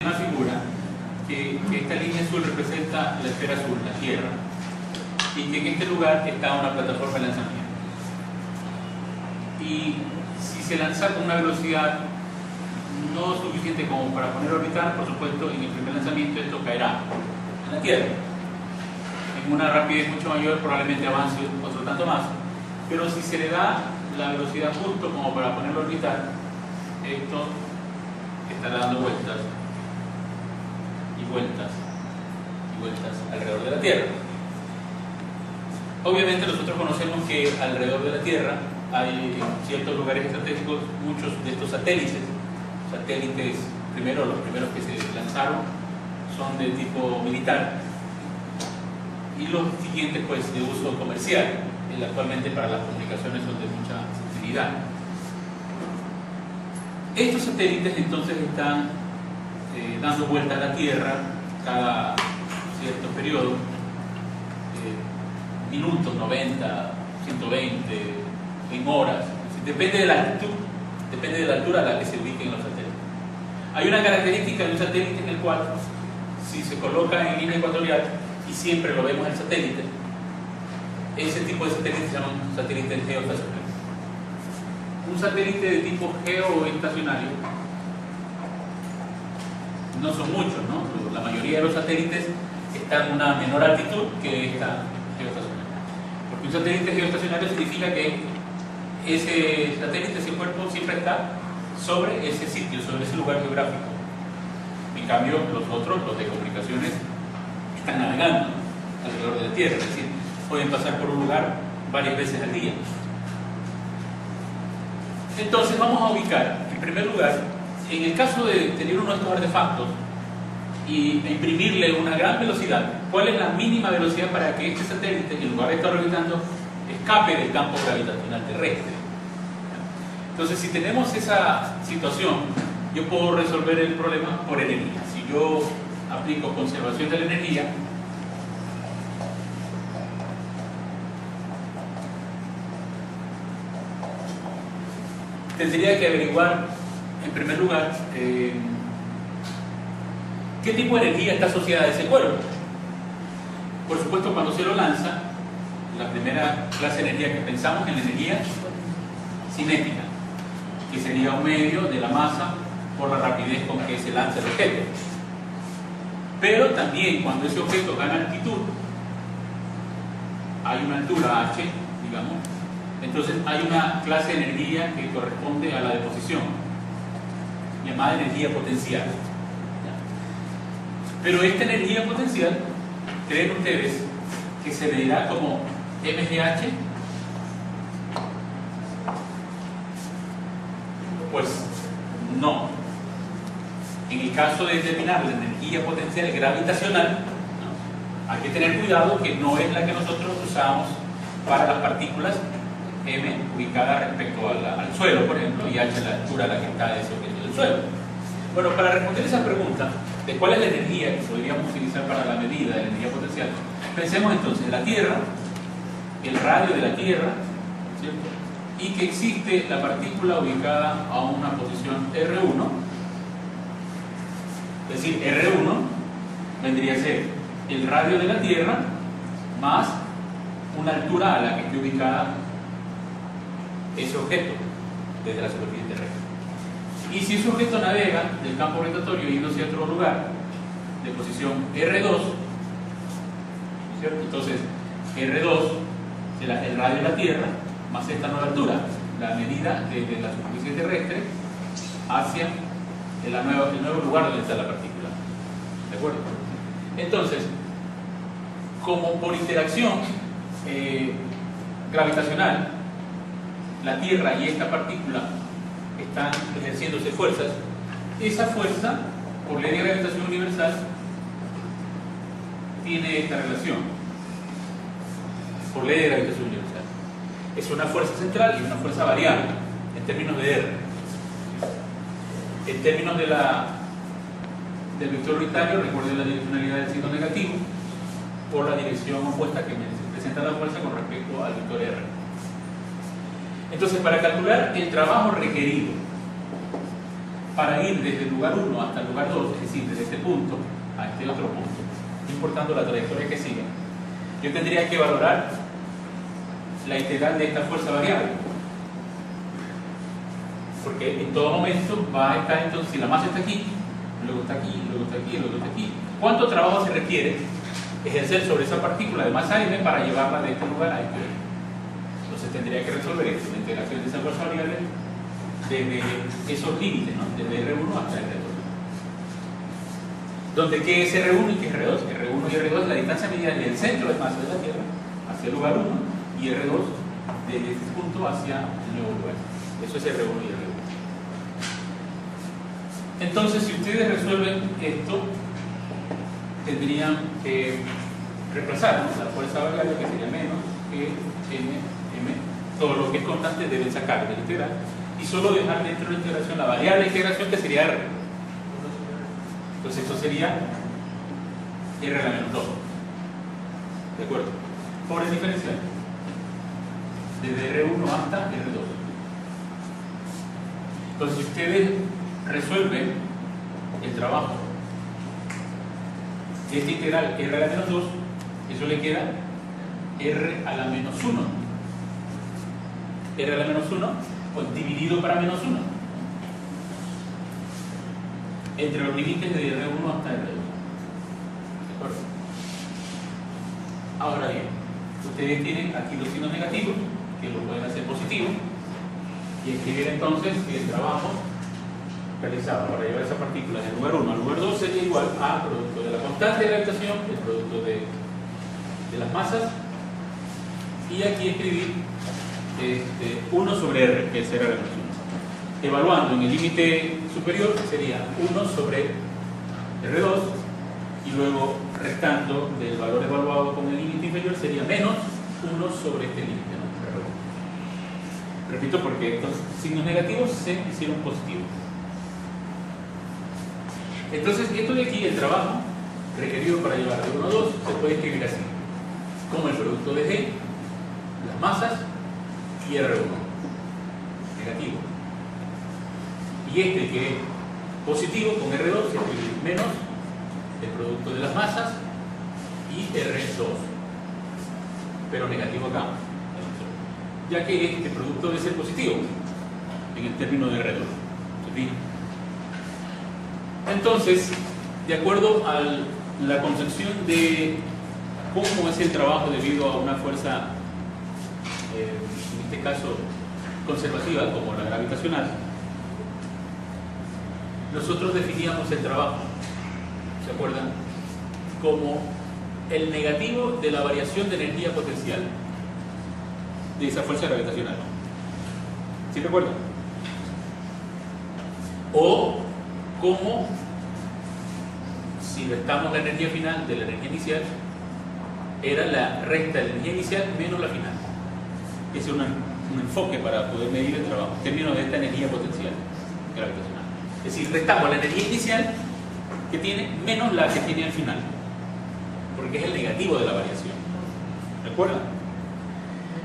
una figura que esta línea azul representa la esfera azul, la Tierra, y que en este lugar está una plataforma de lanzamiento. Y si se lanza con una velocidad no suficiente como para poner a orbitar, por supuesto, en el primer lanzamiento esto caerá en la Tierra. En una rapidez mucho mayor probablemente avance otro tanto más, pero si se le da la velocidad justo como para ponerlo a orbitar, esto estará dando vueltas y vueltas y vueltas alrededor de la Tierra. Obviamente nosotros conocemos que alrededor de la Tierra hay en ciertos lugares estratégicos muchos de estos satélites. Primero, los primeros que se lanzaron son de tipo militar y los siguientes pues de uso comercial. Actualmente para las comunicaciones son de mucha sensibilidad. Estos satélites entonces están dando vuelta a la Tierra cada cierto periodo, minutos, 90, 120, en horas. Depende de la altitud, depende de la altura a la que se ubiquen los satélites. Hay una característica de un satélite en el cual, si se coloca en línea ecuatorial y siempre lo vemos en el satélite, ese tipo de satélites se llaman satélites geoestacionarios. Un satélite de tipo geoestacionario no son muchos, ¿no? La mayoría de los satélites están a una menor altitud que esta geoestacionaria. Porque un satélite geoestacionario significa que ese satélite, ese cuerpo, siempre está sobre ese sitio, sobre ese lugar geográfico. En cambio, los otros, los de comunicaciones, están navegando alrededor de la Tierra, es decir, pueden pasar por un lugar varias veces al día. Entonces vamos a ubicar, en primer lugar, en el caso de tener uno de estos artefactos y imprimirle una gran velocidad, ¿cuál es la mínima velocidad para que este satélite, en lugar de estar orbitando, escape del campo gravitacional terrestre? Entonces, si tenemos esa situación, yo puedo resolver el problema por energía. Si yo aplico conservación de la energía, tendría que averiguar, en primer lugar, qué tipo de energía está asociada a ese cuerpo. Por supuesto, cuando se lo lanza, la primera clase de energía que pensamos es la energía cinética, que sería un medio de la masa por la rapidez con que se lanza el objeto. Pero también cuando ese objeto gana altitud, hay una altura h, digamos, entonces hay una clase de energía que corresponde a la deposición, llamada energía potencial. Pero esta energía potencial, ¿creen ustedes que se medirá como mgh? Pues no. En el caso de determinar la energía potencial gravitacional, ¿no?, hay que tener cuidado que no es la que nosotros usamos para las partículas m ubicada respecto al suelo, por ejemplo, y h la altura a la que está ese objeto del suelo. Bueno, para responder esa pregunta de cuál es la energía que podríamos utilizar para la medida de la energía potencial, pensemos entonces en la Tierra, el radio de la Tierra, ¿cierto?, y que existe la partícula ubicada a una posición R1, es decir, R1 vendría a ser el radio de la Tierra más una altura a la que esté ubicada ese objeto desde la superficie terrestre. Y si ese objeto navega del campo gravitatorio yendo hacia otro lugar de posición R2, ¿cierto?, entonces R2 será el radio de la Tierra más esta nueva altura, la medida desde la superficie terrestre hacia el nuevo lugar donde está la partícula. ¿De acuerdo? Entonces, como por interacción gravitacional, la Tierra y esta partícula están ejerciéndose fuerzas, esa fuerza, por ley de gravitación universal, tiene esta relación, por ley de gravitación universal. Es una fuerza central y una fuerza variable, en términos de R. En términos del vector orbitario, recuerden la direccionalidad del signo negativo, por la dirección opuesta que me presenta la fuerza con respecto al vector R. Entonces, para calcular el trabajo requerido para ir desde el lugar 1 hasta el lugar 2, es decir, desde este punto a este otro punto, importando la trayectoria que siga, yo tendría que valorar la integral de esta fuerza variable. Porque en todo momento va a estar, entonces, si la masa está aquí, luego está aquí, luego está aquí, luego está aquí. ¿Cuánto trabajo se requiere ejercer sobre esa partícula de masa m para llevarla de este lugar a este? Entonces tendría que resolver esto, la integración de esa fuerza variable desde esos límites, ¿no? Desde R1 hasta R2. Donde ¿qué es R1 y qué es R2? R1 y R2 es la distancia medida desde el centro de masa de la Tierra hacia el lugar 1 y R2 desde este punto hacia el nuevo lugar. Eso es R1 y R2. Entonces, si ustedes resuelven esto, tendrían que reemplazar, ¿no?, la fuerza variable, que sería menos que m, todo lo que es constante deben sacar de la integral, y solo dejar dentro de la integración la variable de integración, que sería r. Entonces esto sería r a la menos 2. ¿De acuerdo? Por el diferencial. Desde R1 hasta R2. Entonces, si ustedes resuelven el trabajo de esta integral r a la menos 2, eso le queda r a la menos 1. R a la menos 1, pues dividido para menos 1. Entre los límites de R1 hasta R2. ¿De acuerdo? Ahora bien, ustedes tienen aquí los signos negativos, que lo pueden hacer positivo, y escribir entonces el trabajo realizado para llevar esa partícula del lugar 1 al lugar 2 sería igual al producto de la constante de gravitación, el producto de las masas, y aquí escribir 1 sobre R, que es R a la menos 1. Evaluando en el límite superior sería 1 sobre R2, y luego restando del valor evaluado con el límite inferior sería menos 1 sobre este límite, ¿no? Repito, porque estos signos negativos se hicieron positivos. Entonces, esto de aquí, el trabajo requerido para llevar de 1 a 2, se puede escribir así, como el producto de G, las masas y R1, negativo. Y este que es positivo con R2 se escribe menos el producto de las masas y R2, pero negativo acá, ya que este producto debe ser positivo en el término de R2. Entonces, de acuerdo a la concepción de cómo es el trabajo debido a una fuerza, en este caso conservativa como la gravitacional, nosotros definíamos el trabajo, ¿se acuerdan?, como el negativo de la variación de energía potencial de esa fuerza gravitacional. ¿Sí recuerdan? O como si restamos la energía final de la energía inicial, era la resta de la energía inicial menos la final. Ese es un enfoque para poder medir el trabajo en términos de esta energía potencial gravitacional. Es decir, restamos la energía inicial que tiene menos la que tiene al final, porque es el negativo de la variación. ¿Recuerdan?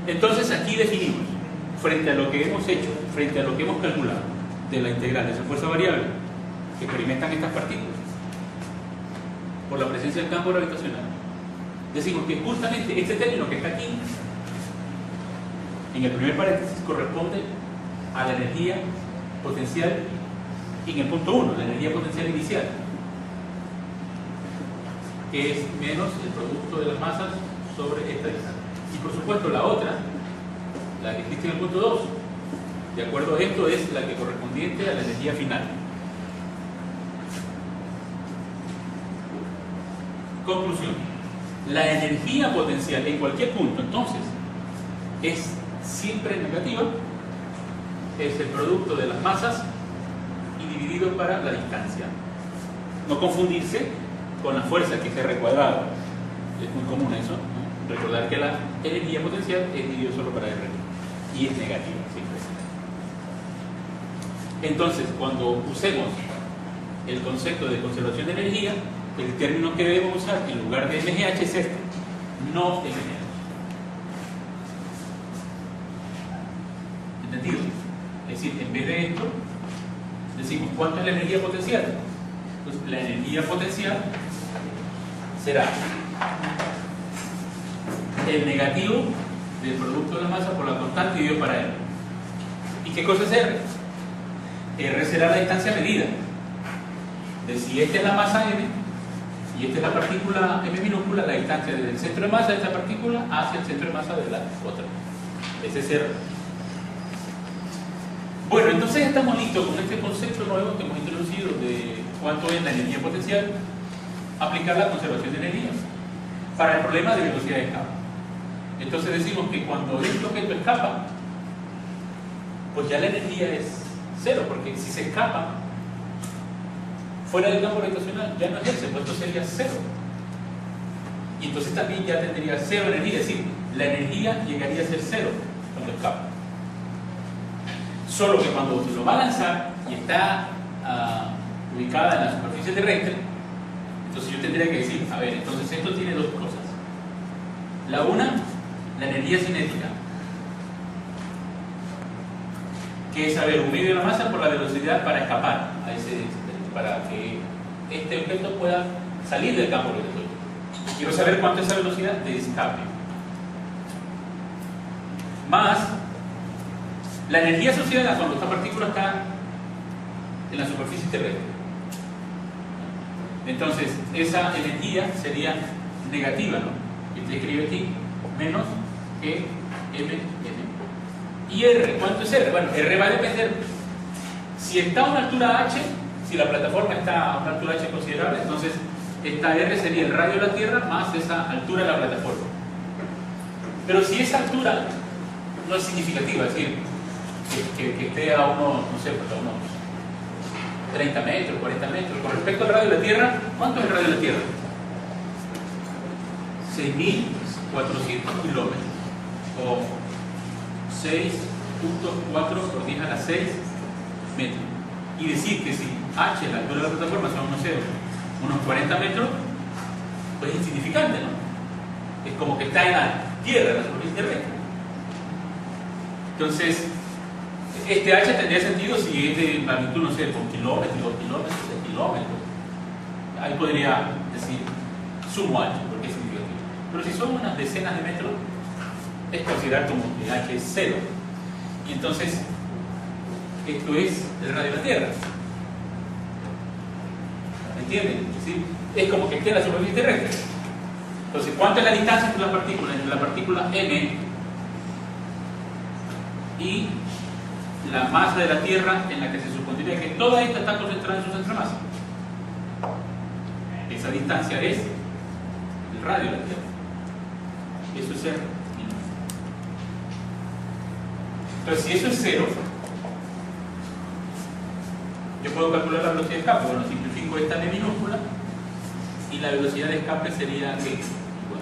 Entonces aquí definimos, frente a lo que hemos hecho, frente a lo que hemos calculado de la integral de esa fuerza variable que experimentan estas partículas por la presencia del campo gravitacional, decimos que justamente este término que está aquí en el primer paréntesis corresponde a la energía potencial en el punto 1, la energía potencial inicial, que es menos el producto de las masas sobre esta distancia. Y por supuesto la otra, la que existe en el punto 2, de acuerdo a esto, es la que correspondiente a la energía final. Conclusión: la energía potencial en cualquier punto, entonces, es siempre negativa, es el producto de las masas y dividido para la distancia. No confundirse con la fuerza, que es R cuadrado. Es muy común eso, ¿no? Recordar que la energía potencial es dividido solo para R y es negativa siempre. Entonces, cuando usemos el concepto de conservación de energía, el término que debemos usar en lugar de MGH es este, no MGH. ¿Entendido? Es decir, en vez de esto, decimos, ¿cuánto es la energía potencial? Entonces, la energía potencial será el negativo del producto de la masa por la constante dividido para R. ¿Y qué cosa es R? R será la distancia medida de si esta es la masa M y esta es la partícula M minúscula, la distancia desde el centro de masa de esta partícula hacia el centro de masa de la otra. Ese es R. Bueno, entonces estamos listos con este concepto nuevo que hemos introducido de cuánto es la energía potencial, aplicar la conservación de energía para el problema de velocidad de escape. Entonces decimos que cuando este objeto escapa, pues ya la energía es cero, porque si se escapa fuera del campo gravitacional ya no es ese, pues sería cero. Y entonces también ya tendría cero energía, es decir, la energía llegaría a ser cero cuando escapa. Solo que cuando se lo va a lanzar y está ubicada en la superficie terrestre, entonces yo tendría que decir, a ver, entonces esto tiene dos cosas. La una, la energía cinética, que es saber un medio de la masa por la velocidad para escapar a para que este objeto pueda salir del campo gravitatorio. Quiero saber cuánto es esa velocidad de escape. Más la energía asociada cuando esta partícula está en la superficie terrestre. Entonces, esa energía sería negativa, ¿no? Y te escribe aquí, menos que M. ¿Y R? ¿Cuánto es R? Bueno, R va a depender. Si está a una altura H, si la plataforma está a una altura H considerable, entonces esta R sería el radio de la Tierra más esa altura de la plataforma. Pero si esa altura no es significativa, es decir, que esté a unos, no sé, pues a unos 30 metros, 40 metros, con respecto al radio de la Tierra, ¿cuánto es el radio de la Tierra? 6.400 kilómetros, o 6.4 por 10 a la 6 metros. Y decir que si H, la altura de la plataforma, son, no sé, unos 40 metros, pues es insignificante, ¿no? Es como que está en la Tierra, en la superficie terrestre. Entonces, este H tendría sentido si es de magnitud, no sé, con kilómetros, 2 kilómetros, 6 kilómetros. Ahí podría decir sumo H, porque es significativo. Pero si son unas decenas de metros, es considerar como que H es cero. Y entonces, esto es el radio de la Tierra. ¿Me entienden? ¿Sí? Es como que esté en la superficie terrestre. Entonces, ¿cuánto es la distancia entre las partículas? Entre la partícula M y la masa de la Tierra, en la que se supondría que toda esta está concentrada en su centro de masa. Esa distancia es el radio de la Tierra. Eso es R. Entonces, si eso es cero, yo puedo calcular la velocidad de escape. Bueno, simplifico esta M minúscula y la velocidad de escape sería ¿qué? Igual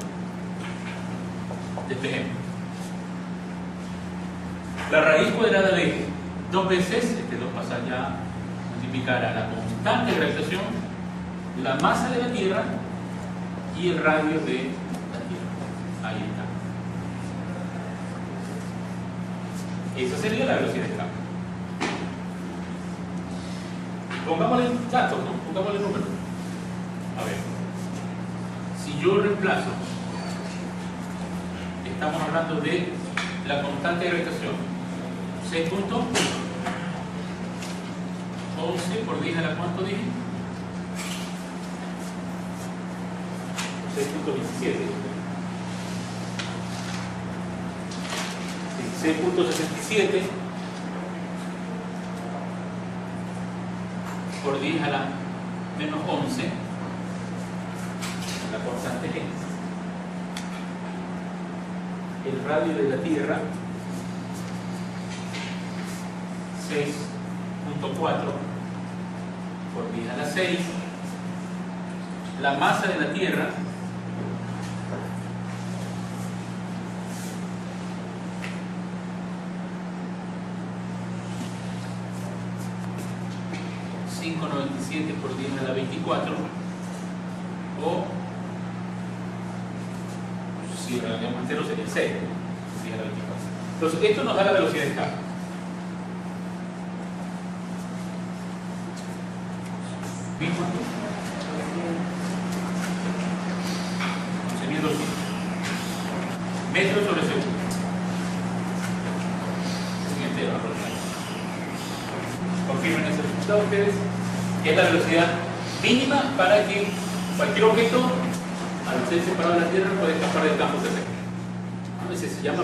de este ejemplo. La raíz cuadrada de 2 veces, 2 pasa ya a multiplicar a la constante de gravitación, la masa de la Tierra y el radio de la Tierra. Ahí está. Esa sería la velocidad de escape. Pongámosle datos, ¿no? Pongámosle números. A ver. Si yo reemplazo, estamos hablando de la constante de gravitación. 6.11 por 10 a la ¿cuánto dije? 6.27. 6.67 por 10 a la menos 11, la constante es el radio de la Tierra, 6.4 por 10 a la 6, la masa de la Tierra, .97 por 10 a la 24, o si redondeamos entero sería el 6 por 10 a la 24. Entonces esto nos da la velocidad de escape. mismo aquí. 11.200 metros sobre segundo. Siguiente aproximación. Confirmen ese resultado ustedes. Y es la velocidad mínima para que cualquier objeto, al ser separado de la Tierra, pueda escapar del campo terrestre. A veces se llama